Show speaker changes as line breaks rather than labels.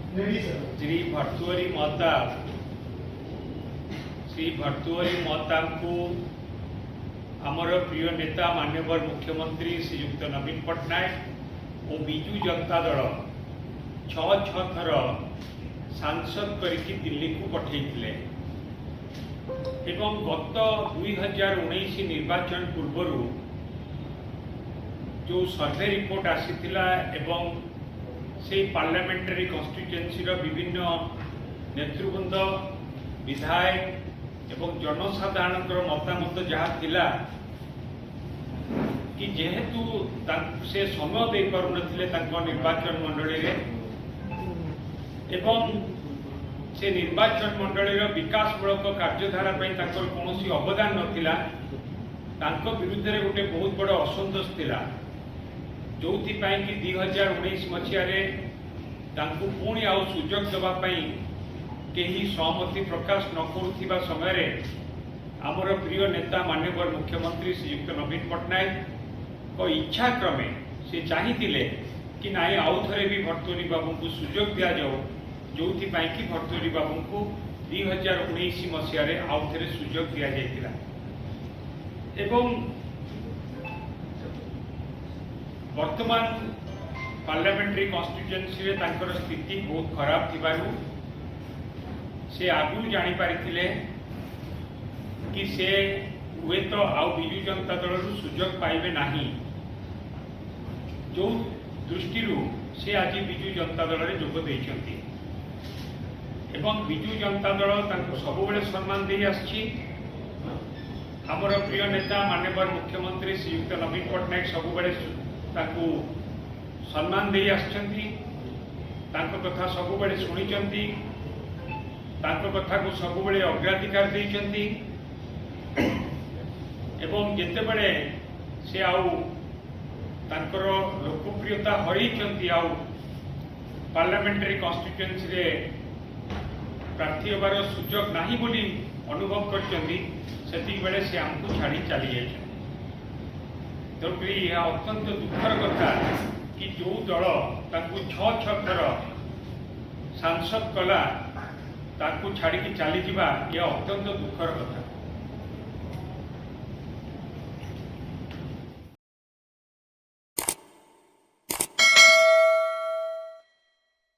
श्री भर्तृहरि महताब को आमर प्रिय नेता माननीय मुख्यमंत्री श्रीयुक्त नवीन पट्टनायक और बिजु जनता दल छह थर सांसद करके दिल्ली को पठे एवं गत 2019 निर्वाचन पूर्व जो सर्वे रिपोर्ट आसीथिला एवं से पार्लियामेंटारी कन्स्टिट्युएंसी विभिन्न नेतृवृंद विधायक एवं जनसाधारण मतामत जहाँ थिला कि जेहेतु से समय दे पारु नथिले निर्वाचन मंडली रे एवं से निर्वाचन मंडली विकासमूलक कार्यधारा कौन अवदान नथिला विरुद्ध रे गोटे बहुत बड़ असंतोष थिला जो कि 2019 मसीह पुणी आउ सुजोग देवाई कहीं सहमति प्रकाश न करुवा समय आमर प्रिय नेता माननीय मुख्यमंत्री श्रीयुक्त नवीन पट्टनायक को इच्छा क्रमे से चाहिए कि नाई आउ थे भी भर्तृहरि बाबू को सुजोग दि जाऊ जो कि भर्तृहरि बाबू को 2019 मसीह आउ थे सुजोग दि जाइथिला एवं वर्तमान पार्लियामेंटारी कन्स्टिट्युएंसी रे तांकर स्थिति बहुत खराब थिबारु से आगु जानी पारिथिले कि से हुए तो आउ बिजु जनता दल सुजोग पाइबे नाही जो दृष्टि से आज बिजु जनता दल रे जोग देइछंती एवं बिजु जनता दल तांको सब बेले सम्मान दे आछि हमर प्रिय नेता माननीय मुख्यमंत्री श्रीयुक्त नवीन पट्टनायक सब बेले ताकू सम्मान दे आछंती कथा सब बेले शुणी कथा को सब बेले अग्राधिकार देइछंती एवं जेते बेले से आउ तांकर लोकप्रियता हरैछंती आउ पार्लियामेंटारी कन्स्टिट्युएंसी रे प्रार्थी होबार सुजोग नाही बोली अनुभव करछंती सेति बेले से हमको छाड़ी चली जाइछन तेणुक यह अत्यंत दुखर कथा कि जो दल छह थर सांसद कला छाड़ी चली यह अत्यंत दुखर कथा।